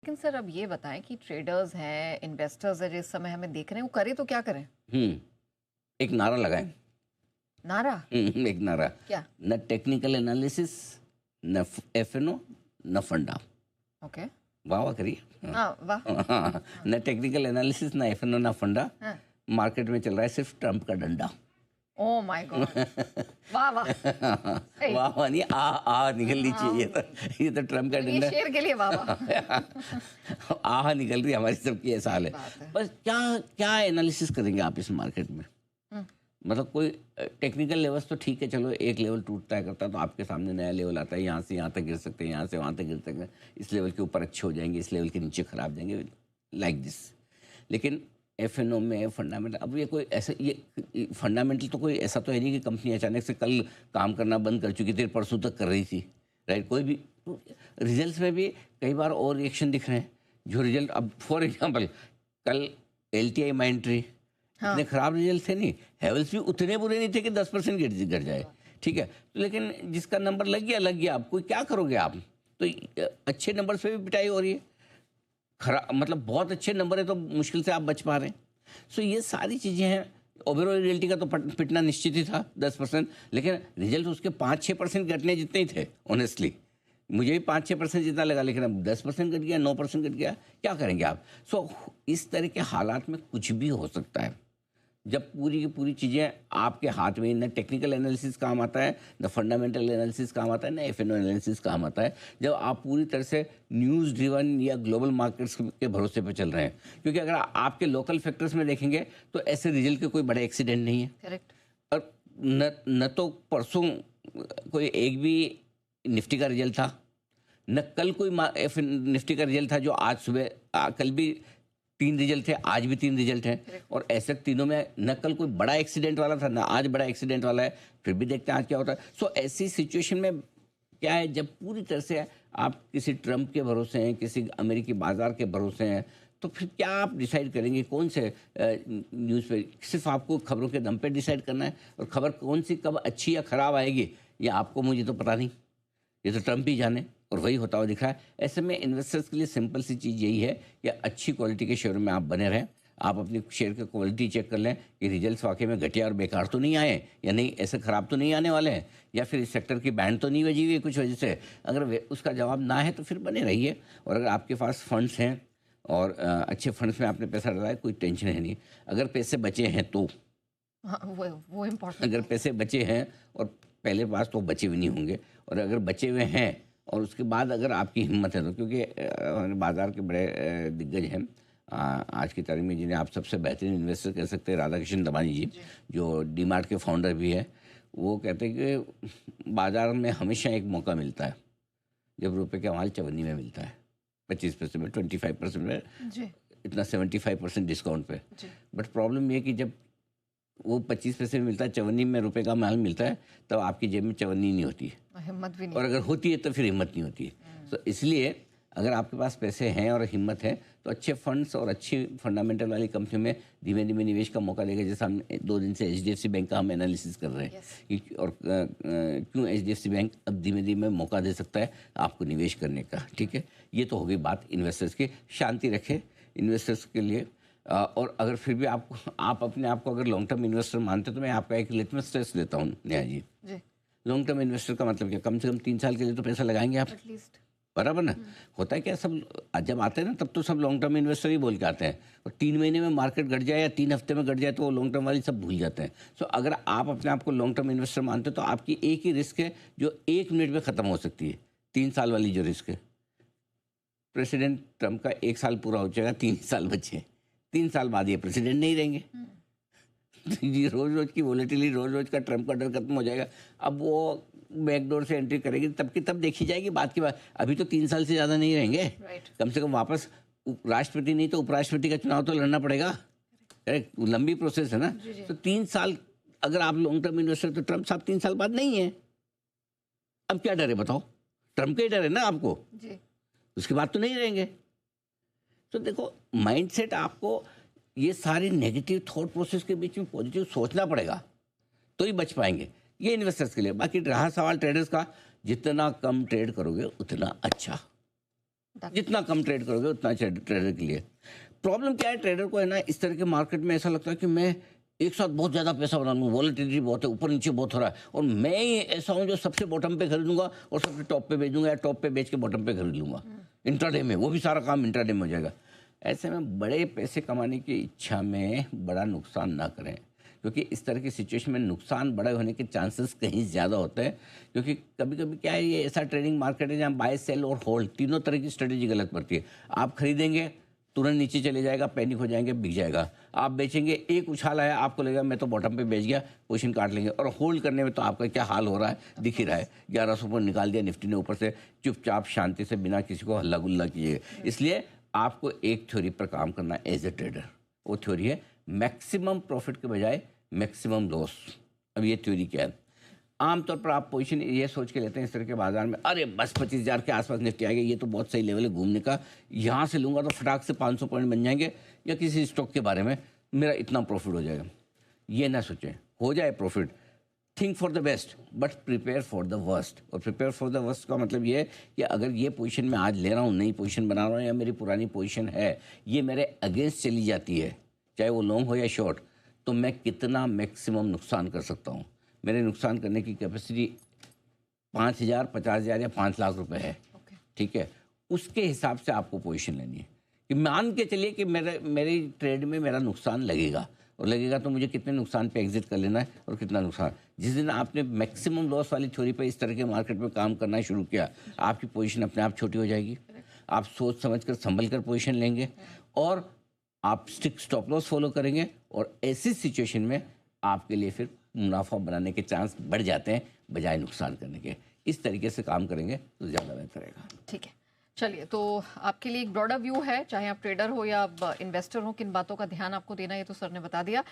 लेकिन सर अब ये बताएं कि ट्रेडर्स हैं, इन्वेस्टर्स हैं, जिस समय हमें देख रहे हैं, वो करें तो क्या करें? हम्म एक नारा लगाएं। नारा? एक नारा। क्या? न टेक्निकल एनालिसिस, न एफएनओ, न फंडा। ओके। वाह वाह करिए। हाँ। हाँ, वाह। हाँ, न टेक्निकल एनालिसिस, न एफएनओ, न फंडा। हाँ। मार्केट में चल रहा है सिर्फ ट्रम्प का डंडा। Oh my God. वाह वाह। सही। वाह वाह नहीं, आ निकलनी चाहिए। ये तो ट्रम्प का चलिए डंडा। शेर के लिए वाह वाह। आह निकल रही है हमारी सबकी, ऐसा हाल सही है। बात है। बस क्या क्या एनालिसिस करेंगे आप इस मार्केट में? हम्म, मतलब कोई टेक्निकल लेवल्स तो ठीक है, चलो एक लेवल टूटता है करता है तो आपके सामने नया लेवल आता है, यहाँ से यहाँ तक गिर सकते हैं, यहाँ से वहाँ तक गिर सकते हैं, इस लेवल के ऊपर अच्छे हो जाएंगे, इस लेवल के नीचे खराब जाएंगे, लाइक दिस। लेकिन एफएनओ में फंडामेंटल, अब ये कोई ऐसा, ये फंडामेंटल तो कोई ऐसा तो है नहीं कि कंपनी अचानक से कल काम करना बंद कर चुकी थी, परसों तक कर रही थी, राइट? कोई भी रिजल्ट्स में भी कई बार और रिएक्शन दिख रहे हैं। जो रिजल्ट, अब फॉर एग्जांपल कल एलटीआई माइंट्री, हाँ। इतने खराब रिजल्ट थे नहीं, हैवेल्स भी उतने बुरे नहीं थे कि 10% गिर जाए, ठीक है? तो लेकिन जिसका नंबर लग गया, आप कोई क्या करोगे आप? तो अच्छे नंबर से भी पिटाई हो रही है, खराब मतलब बहुत अच्छे नंबर है तो मुश्किल से आप बच पा रहे हैं। सो ये सारी चीज़ें हैं। ओवरऑल रियल्टी का तो पिटना निश्चित ही था 10%, लेकिन रिजल्ट उसके 5-6% घटने जितने ही थे। ऑनेस्टली मुझे भी 5-6% जितना लगा, लेकिन अब 10% घट गया, 9% घट गया, क्या करेंगे आप? सो इस तरह के हालात में कुछ भी हो सकता है जब पूरी की पूरी चीज़ें आपके हाथ में, न टेक्निकल एनालिसिस काम आता है, न फंडामेंटल एनालिसिस काम आता है, न एफएनओ एनालिसिस काम आता है, जब आप पूरी तरह से न्यूज़ ड्रिवन या ग्लोबल मार्केट्स के भरोसे पे चल रहे हैं। क्योंकि अगर आपके लोकल फैक्टर्स में देखेंगे तो ऐसे रिजल्ट के कोई बड़े एक्सीडेंट नहीं है। करेक्ट। और न तो परसों कोई एक भी निफ्टी का रिजल्ट था, न कल कोई निफ्टी का रिजल्ट था जो आज सुबह कल भी 3 रिजल्ट थे, आज भी 3 रिजल्ट हैं। और ऐसे तीनों में न कल कोई बड़ा एक्सीडेंट वाला था, ना आज बड़ा एक्सीडेंट वाला है। फिर भी देखते हैं आज क्या होता है। सो ऐसी सिचुएशन में क्या है, जब पूरी तरह से आप किसी ट्रम्प के भरोसे हैं, किसी अमेरिकी बाजार के भरोसे हैं, तो फिर क्या आप डिसाइड करेंगे कौन से न्यूज़ पे? सिर्फ आपको खबरों के दम पे डिसाइड करना है, और खबर कौन सी कब अच्छी या ख़राब आएगी ये आपको मुझे तो पता नहीं, ये तो ट्रम्प ही जाने। और वही होता हुआ दिख रहा है। ऐसे में इन्वेस्टर्स के लिए सिंपल सी चीज़ यही है कि अच्छी क्वालिटी के शेयर में आप बने रहें। आप अपनी शेयर की क्वालिटी चेक कर लें कि रिजल्ट्स वाकई में घटिया और बेकार तो नहीं आए, या नहीं ऐसे ख़राब तो नहीं आने वाले हैं, या फिर इस सेक्टर की बैंड तो नहीं बजी हुई है कुछ वजह से। अगर उसका जवाब ना है तो फिर बने रहिए। और अगर आपके पास फंड्स हैं और अच्छे फंड्स में आपने पैसा डाला है, कोई टेंशन है नहीं। अगर पैसे बचे हैं तो, हाँ, वो इम्पोर्टेंट अगर है। पैसे बचे हैं और पहले पास तो बचे भी नहीं होंगे, और अगर बचे हुए हैं और उसके बाद अगर आपकी हिम्मत है तो, क्योंकि बाज़ार के बड़े दिग्गज हैं आज की तारीख में, जिन्हें आप सबसे बेहतरीन इन्वेस्टर कह सकते हैं, राधाकृष्ण दमानी जी, जो डीमार्ट के फाउंडर भी है। वो कहते हैं कि बाज़ार में हमेशा एक मौका मिलता है जब रुपये का माल चवन्नी में मिलता है, 25% में, 25% में, जी। इतना 75% डिस्काउंट पे। जी। बट प्रॉब्लम ये है कि जब वो 25 पैसे में मिलता है, चवन्नी में रुपए का माल मिलता है, तब आपकी जेब में चवन्नी नहीं होती है, हिम्मत भी नहीं। और अगर होती है तो फिर हिम्मत नहीं होती है। तो इसलिए अगर आपके पास पैसे हैं और हिम्मत है तो अच्छे फंड्स और अच्छी फंडामेंटल वाली कंपनियों में धीमे धीमे निवेश का मौका देगा। जैसे हम 2 दिन से एचडीएफसी बैंक का हम एनालिसिस कर रहे हैं और क्यों एचडीएफसी बैंक अब धीमे धीमे मौका दे सकता है आपको निवेश करने का, ठीक है? ये तो हो गई बात इन्वेस्टर्स की। शांति रखें इन्वेस्टर्स के लिए। और अगर फिर भी आप अपने आप को अगर लॉन्ग टर्म इन्वेस्टर मानते तो मैं आपका एक लिटमस टेस्ट लेता हूँ Neha ji. Long term investor का मतलब क्या? कम से कम 3 साल के लिए तो पैसा लगाएंगे आप, एटलीस्ट। बराबर ना? होता है क्या, सब जब आते हैं ना तब तो सब लॉन्ग टर्म इन्वेस्टर ही बोल के आते हैं, और 3 महीने में मार्केट घट जाए या 3 हफ्ते में घट जाए तो वो लॉन्ग टर्म वाली सब भूल जाते हैं। सो अगर आप अपने आप को लॉन्ग टर्म इन्वेस्टर मानते हो तो आपकी एक ही रिस्क है जो 1 मिनट में ख़त्म हो सकती है। 3 साल वाली जो रिस्क है, प्रेसिडेंट ट्रम्प का 1 साल पूरा हो जाएगा, 3 साल बचे, 3 साल बाद ये प्रेसिडेंट नहीं रहेंगे। ये रोज रोज की वोलेटिलिटी, रोज रोज का ट्रम्प का डर खत्म हो जाएगा। अब वो बैकडोर से एंट्री करेगी तब की तब देखी जाएगी, बात की बात। अभी तो 3 साल से ज़्यादा नहीं रहेंगे। कम से कम वापस राष्ट्रपति नहीं तो उपराष्ट्रपति का चुनाव तो लड़ना पड़ेगा। करेक्ट, लंबी प्रोसेस है ना। तो 3 साल अगर आप लॉन्ग टर्म इन्वेस्टर, तो ट्रम्प साहब 3 साल बाद नहीं है। अब क्या डर है बताओ? ट्रम्प का ही डर है ना आपको, उसके बाद तो नहीं रहेंगे। तो देखो, माइंडसेट आपको ये सारी नेगेटिव थॉट प्रोसेस के बीच में पॉजिटिव सोचना पड़ेगा, तो ही बच पाएंगे। ये इन्वेस्टर्स के लिए। बाकी रहा सवाल ट्रेडर्स का, जितना कम ट्रेड करोगे उतना अच्छा। जितना कम ट्रेड करोगे उतना ट्रेडर के लिए। प्रॉब्लम क्या है ट्रेडर को है ना, इस तरह के मार्केट में ऐसा लगता है कि मैं एक साथ बहुत ज़्यादा पैसा बना लूँ, वॉलेटिलिटी बहुत है, ऊपर नीचे बहुत हो रहा है, और मैं ही ऐसा हूँ जो सबसे बॉटम पे खरीदूंगा और सबसे टॉप पे बेचूंगा, या टॉप पे बेच के बॉटम पे खरीद लूँगा इंट्राडे में, वो भी सारा काम इंट्राडे में हो जाएगा। ऐसे में बड़े पैसे कमाने की इच्छा में बड़ा नुकसान ना करें, क्योंकि इस तरह की सिचुएशन में नुकसान बड़े होने के चांसेस कहीं ज़्यादा होते हैं। क्योंकि कभी कभी क्या है, ये ऐसा ट्रेडिंग मार्केट है जहाँ बाय सेल और होल्ड तीनों तरह की स्ट्रेटेजी गलत पड़ती है। आप खरीदेंगे तुरंत नीचे चले जाएगा, पैनिक हो जाएंगे, बिक जाएगा। आप बेचेंगे, एक उछाल आया, आपको लगेगा मैं तो बॉटम पे बेच गया, पोजीशन काट लेंगे। और होल्ड करने में तो आपका क्या हाल हो रहा है दिख ही रहा है, 1100 पर निकाल दिया निफ्टी ने ऊपर से, चुपचाप शांति से बिना किसी को हल्ला गुल्ला किए। इसलिए आपको एक थ्योरी पर काम करना एज ए ट्रेडर। वो थ्योरी है मैक्सिमम प्रॉफिट के बजाय मैक्सिमम लॉस। अब ये थ्योरी क्या है, आमतौर पर आप पोजीशन ये सोच के लेते हैं इस तरह के बाजार में, अरे बस 25,000 के आसपास निफ्टी आ गया, ये तो बहुत सही लेवल है घूमने का, यहाँ से लूँगा तो फटाक से 500 पॉइंट बन जाएंगे, या किसी स्टॉक के बारे में मेरा इतना प्रॉफिट हो जाएगा। ये ना सोचें, हो जाए profit, think for the best but prepare for the worst. और प्रिपेयर फॉर द वर्स्ट का मतलब ये है कि अगर ये पोजीशन मैं आज ले रहा हूँ, नई पोजीशन बना रहा हूँ, या मेरी पुरानी पोजीशन है ये मेरे अगेंस्ट चली जाती है, चाहे वो लॉन्ग हो या शॉर्ट, तो मैं कितना मैक्सिमम नुकसान कर सकता हूँ। मेरे नुकसान करने की कैपेसिटी 5,000, 50,000 या 5 लाख रुपए है, ठीक है। उसके हिसाब से आपको पोजीशन लेनी है कि मान के चलिए कि मेरी ट्रेड में मेरा नुकसान लगेगा, और लगेगा तो मुझे कितने नुकसान पे एग्जिट कर लेना है और कितना नुकसान। जिस दिन आपने मैक्सिमम लॉस वाली थ्योरी पे इस तरह के मार्केट में काम करना शुरू किया, आपकी पोजीशन अपने आप छोटी हो जाएगी। आप सोच समझ कर संभल कर पोजीशन लेंगे, और आप स्ट्रिक्ट स्टॉप लॉस फॉलो करेंगे, और ऐसी सिचुएशन में आपके लिए फिर मुनाफा बनाने के चांस बढ़ जाते हैं बजाय नुकसान करने के। इस तरीके से काम करेंगे तो ज़्यादा बेहतर रहेगा। ठीक है, चलिए, तो आपके लिए एक ब्रॉडर व्यू है, चाहे आप ट्रेडर हो या इन्वेस्टर हो, किन बातों का ध्यान आपको देना है ये तो सर ने बता दिया।